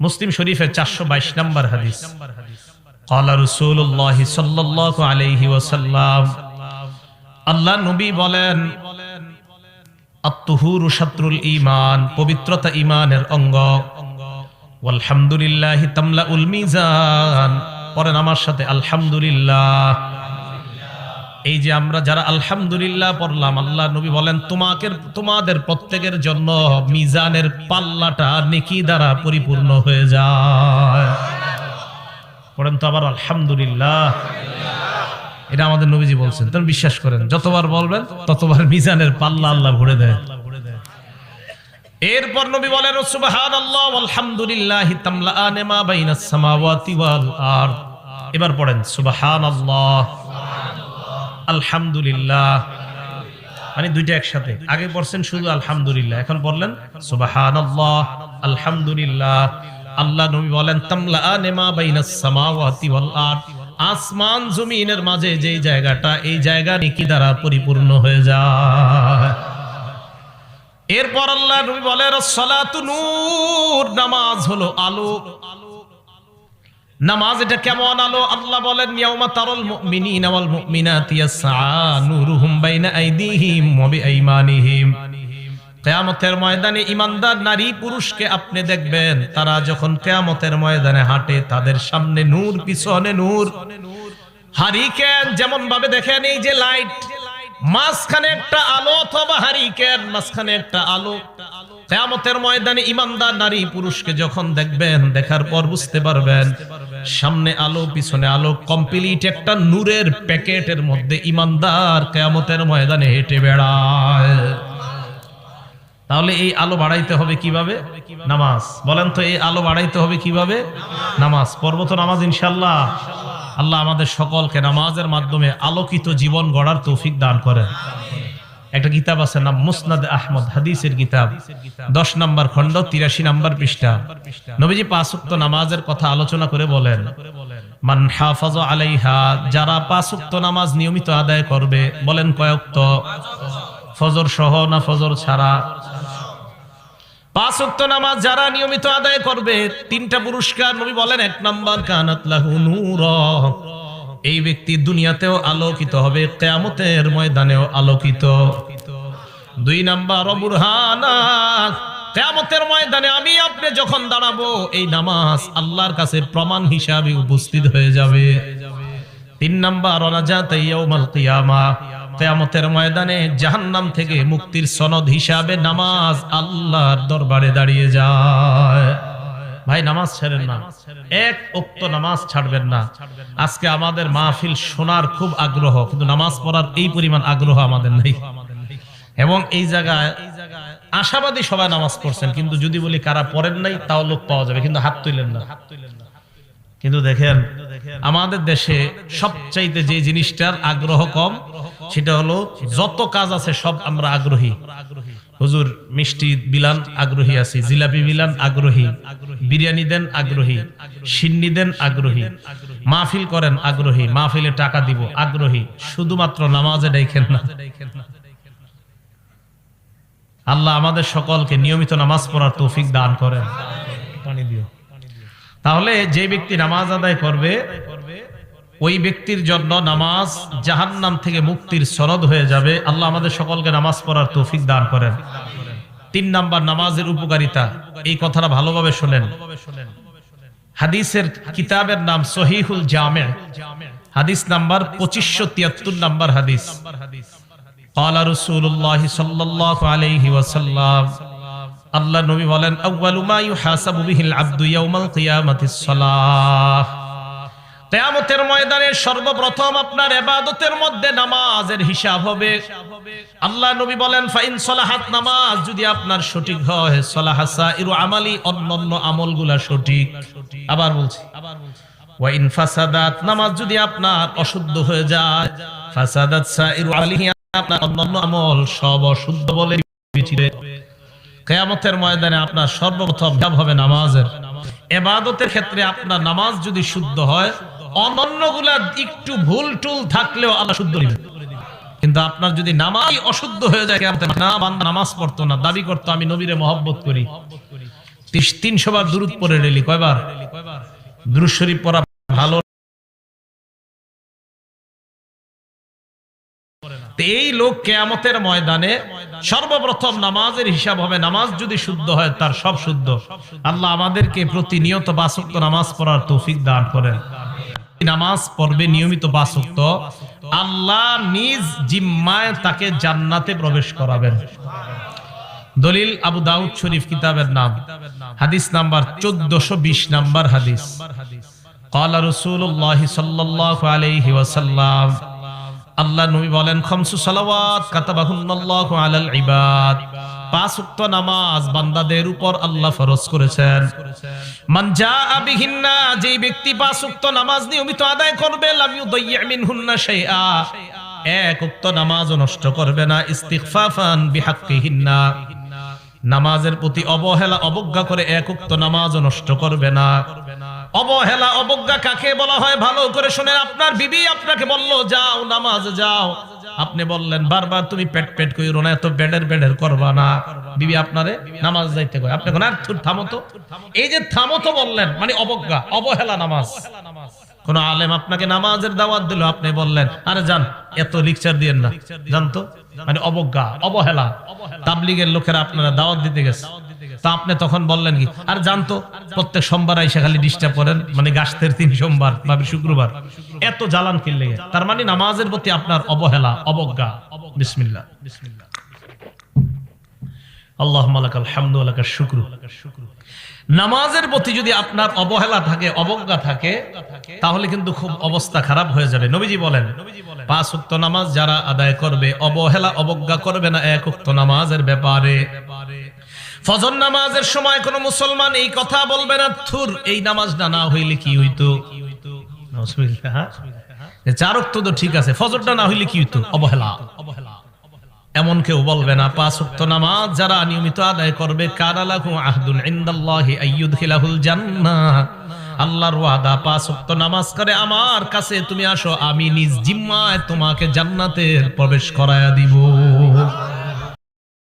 মুসলিম শরীফের 422 নম্বর হাদিস। ক্বালা রাসূলুল্লাহ সাল্লাল্লাহু আলাইহি ওয়াসাল্লাম, আল্লাহ নবী বলেন, আত-তুহুরু শাতরুল ঈমান, পবিত্রতা ঈমানের অঙ্গ। ওয়াল হামদুলিল্লাহি তামলাউল মিজান, পড়েন আমার সাথে আলহামদুলিল্লাহ। এই যে আমরা যারা আলহামদুলিল্লাহ পড়লাম, আল্লাহ নবী বলেন তোমাদের প্রত্যেকের জন্য মিজানের পাল্লাটা নেকি দ্বারা পরিপূর্ণ হয়ে যায়। পড়েন তো আবার আলহামদুলিল্লাহ। এটা আমাদের নবীজি বলছেন, তুমি বিশ্বাস করেন যতবার বলবেন ততবার মিজানের পাল্লা আল্লাহ ভরে দেয়। এরপর নবী বলেন সুবহানাল্লাহ ওয়াল হামদুলিল্লাহি তামলাআনে মা বাইনাস সামাওয়াতি ওয়াল আরদ। এবার পড়েন সুবহানাল্লাহ আলহামদুলিল্লাহ, মানে দুইটা একসাথে। আগে পড়ছেন শুধু আলহামদুলিল্লাহ, এখন বললেন সুবহানাল্লাহ আলহামদুলিল্লাহ। আল্লাহ নবী বলেন তামলাআনে মা বাইনাস সামাওয়াতি ওয়াল আরদ, আসমান জমিনের মাঝে যে জায়গাটা, এই জায়গা নেকি দ্বারা পরিপূর্ণ হয়ে যায়। এরপর আল্লাহ নবী বলেন সালাতু নূর, নামাজ হলো আলো। নামাজ এটা কেমন আলো? আল্লাহ বলেন ইয়াউমা তারাল মুমিনিনা ওয়াল মুমিনাতি ইয়াসআ নূরুহুম বাইনা আইদিহিম ওয়া বিআইমানিহিম। কিয়ামতের ময়দানে ঈমানদার নারী পুরুষকে আপনি দেখবেন, তারা যখন কিয়ামতের ময়দানে হাঁটে তাদের সামনে নূর, পিছনে নূর। হারিকেন যেমন ভাবে দেখেন, এই যে লাইট, মাঝখানে একটা আলো অথবা হারিকেন মাঝখানে একটা আলো। কিয়ামতের ময়দানে ঈমানদার নারী পুরুষকে যখন দেখবেন, দেখার পর বুঝতে পারবেন সামনে আলো পিছনে আলো, কমপ্লিট একটা নূরের প্যাকেটের মধ্যে ঈমানদার কিয়ামতের ময়দানে হেঁটে বেড়ায়। তাহলে এই আলো বাড়াইতে হবে কিভাবে? নামাজ। বলেন তো এই আলো বাড়াইতে হবে কিভাবে? নামাজ পড়ব তো নামাজ ইনশাআল্লাহ। আল্লাহ আমাদের সকলকে নামাজের মাধ্যমে আলোকিত জীবন গড়ার তৌফিক দান করেন। একটা কিতাব আছে নাম মুসনাদ আহমদ, হাদিসের কিতাব, 10 নম্বর খণ্ড 83 নম্বর পৃষ্ঠা। নবীজি 5 ওয়াক্ত নামাজের কথা আলোচনা করে বলেন, মান হাফাযা আলাইহা, যারা 5 ওয়াক্ত নামাজ নিয়মিত আদায় করবে। বলেন কয় ওয়াক্ত? ফজর সহ না ফজর ছাড়া? 5 ওয়াক্ত নামাজ যারা নিয়মিত আদায় করবে, 3টা পুরস্কার নবী বলেন। 1 নাম্বার কানাত লাহু নূরা, এই ব্যক্তি দুনিয়াতেও আলোকিত হবে, কিয়ামতের ময়দানেও আলোকিত। 2 নাম্বার বুরহানা, কিয়ামতের ময়দানে আমি আপনি যখন দাঁড়াবো, এই নামাজ আল্লাহর কাছে প্রমাণ হিসাবে উপস্থিত হয়ে যাবে। 3 নাম্বার নাজাত ইয়াউমাল কিয়ামা, কিয়ামতের ময়দানে জাহান্নাম থেকে মুক্তির সনদ হিসাবে নামাজ আল্লাহর দরবারে দাঁড়িয়ে যায়। ভাই নামাজ ছাড়েন না, 1 ওয়াক্ত নামাজ ছাড়বেন না। আজকে আমাদের মাহফিল শোনার খুব আগ্রহ, কিন্তু নামাজ পড়ার এই পরিমাণ আগ্রহ আমাদের নেই। এবং এই জায়গায় আশাবাদী সবাই নামাজ পড়ছেন, কিন্তু যদি বলি কারা পড়েন নাই তাও লোক পাওয়া যাবে, কিন্তু হাত তুলেন না। কিন্তু দেখেন আমাদের দেশে সবচাইতে যে জিনিসটার আগ্রহ কম, সেটা হলো যত কাজ আছে সব আমরা আগ্রহী। হুজুর মিষ্টি বিলান, আগ্রহী আছি। জিলাপি বিলান, আগ্রহী। বিরিয়ানি দেন, আগ্রহী। সিন্নি দেন, আগ্রহী। মাহফিল করেন, আগ্রহী। মাহফিলে টাকা দিব, আগ্রহী। শুধুমাত্র নামাজে ডাইকেন না। আল্লাহ আমাদের সকলকে নিয়মিত নামাজ পড়ার তৌফিক দান করেন। পানি দিও। তাহলে যে ব্যক্তি নামাজ আদায় করবে, ওই ব্যক্তির জন্য নামাজ জাহান্নাম থেকে মুক্তির সনদ হয়ে যাবে। আল্লাহ আমাদের সকলকে নামাজ পড়ার তৌফিক দান করেন। 3 নাম্বার নামাজের উপকারিতা, এই কথাটা ভালোভাবে শুনেন। হাদিসের কিতাবের নাম সহিহুল জামি', হাদিস নাম্বার 2573 নাম্বার হাদিস। ক্বালা রাসূলুল্লাহ সাল্লাল্লাহু আলাইহি ওয়াসাল্লাম, আল্লাহ নবী বলেন আউয়ালু মা ইউহাসাবু বিহিল আবদু ইয়াউমাল কিয়ামাতিস সালাহ, কিয়ামতের ময়দানে সর্বপ্রথম আপনার ইবাদতের মধ্যে নামাজের হিসাব হবে। আল্লাহ নবী বলেন ফাইন সালাহাত, নামাজ যদি আপনার সঠিক হয়, সালাহা সাইরু আমালি, অন্যান্য আমলগুলা সঠিক। আবার বলছি, ওয়া ইন ফাসাদাত, নামাজ যদি আপনার অশুদ্ধ হয়ে যায়, ফাসাদাত সাইরু আলিহি, আপনার অন্যান্য আমল সব অশুদ্ধ বলে বিবেচিত। কিয়ামতের ময়দানে আপনার সর্বপ্রথম হিসাব হবে নামাজের। ইবাদতের ক্ষেত্রে আপনার নামাজ যদি শুদ্ধ হয়, অন্যান্যগুলা একটু ভুল টুল থাকলেও আল্লাহ শুদ্ধ দিবেন। কিন্তু আপনার যদি নামাজ অশুদ্ধ হয়ে যায়, কিয়ামতে না বান্দা নামাজ পড়তো না, দাবি করতো আমি নবীরে মহব্বত করি, 300 বার দুরূদ পড়ে ডেলি কয়বার? দুরূদ শরীফ পড়া ভালো। এই লোক কিয়ামতের ময়দানে সর্বপ্রথম নামাজের হিসাব হবে। নামাজ যদি শুদ্ধ হয় তার সব শুদ্ধ। আল্লাহ আমাদেরকে প্রতিনিয়ত 5 ওয়াক্ত নামাজ পড়ার তৌফিক দান করেন। নামাজ পড়বে নিয়মিত 5 ওয়াক্ত, আল্লাহ নিজ জিম্মায় তাকে জান্নাতে প্রবেশ করাবেন। দলিল আবু দাউদ শরীফ কিতাবের নাম, হাদিস নাম্বার 1420 নাম্বার হাদিস। ক্বালা রাসূলুল্লাহ সাল্লাল্লাহু আলাইহি ওয়াসাল্লাম, আল্লাহ নবী বলেন, খামসু সালাওয়াত কাতাবাহুন্নাল্লাহু আলাল ইবাদ, 5 ওয়াক্ত নামাজ বান্দাদের উপর আল্লাহ ফরজ করেছেন। মান জাআ বিহিন্না, যে ব্যক্তি 5 ওয়াক্ত নামাজ নিয়মিত আদায় করবে, লাম ইউদাইয়্যি মিনহুন্না শাইআ, 1 ওয়াক্ত নামাজও নষ্ট করবে না। ইস্তিগফাফান বিহাক্কিহিন্না, নামাজের প্রতি অবহেলা অবজ্ঞা করে 1 ওয়াক্ত নামাজও নষ্ট করবে না। অবহেলা অবজ্ঞা কাকে বলা হয় ভালো করে শুনেন। আপনার বিবি আপনাকে বলল যাও নামাজে যাও, আপনি বললেন বারবার তুমি পেট পেট কইরো না, এত বেডের করবা না। বিবি আপনারে নামাজ যাইতে কয়, আপনি কোন আর থামো তো। এই যে থামো তো বললেন মানে অবজ্ঞা, অবহেলা নামাজ। কোন আলেম আপনাকে নামাজের দাওয়াত দিল, আপনি বললেন আরে যান, এত লেকচার দিয়েন না, জানতো মানে অবজ্ঞা অবহেলা। তাবলীগের লোকেরা আপনারা দাওয়াত দিতে গেছে, তা আপনি তখন বললেন কি আর জানতো প্রত্যেক সোমবার আইসা খালি ডিস্টার্ব করেন, মানে গাছতের 3 সোমবার বা শুক্রবার, এত জ্বালান কিনলে, তার মানে নামাজের প্রতি আপনার অবহেলা অবজ্ঞা। বিসমিল্লাহ আল্লাহুম্মা লাকাল হামদু ওয়া লাকাশ শুকরু। নামাজের প্রতি যদি আপনার অবহেলা থাকে অবজ্ঞা থাকে তাহলে কিন্তু খুব অবস্থা খারাপ হয়ে যাবে। নবীজি বলেন 5 ওয়াক্ত নামাজ যারা আদায় করবে অবহেলা অবজ্ঞা করবে না 1 ওয়াক্ত নামাজের ব্যাপারে। ফজর নামাজের সময় কোন মুসলমান এই কথা বলবে না, থুর এই নামাজটা না হইলে কি হইতো। নাউজুবিল্লাহ, 4 ওয়াক্ত তো ঠিক আছে, ফজরটা না হইলে কি হইতো, অবহেলা। এমন কেউ বলবে না। 5 ওয়াক্ত নামাজ যারা নিয়মিত আদায় করবে, কানা লাহু আহদুন ইনদাল্লাহি আইয়ুদখিলাহুল জান্নাহ, আল্লাহর ওয়াদা 5 ওয়াক্ত নামাজ করে আমার কাছে তুমি আসো, আমি নিজ জিম্মায় তোমাকে জান্নাতে প্রবেশ করায়া দিব।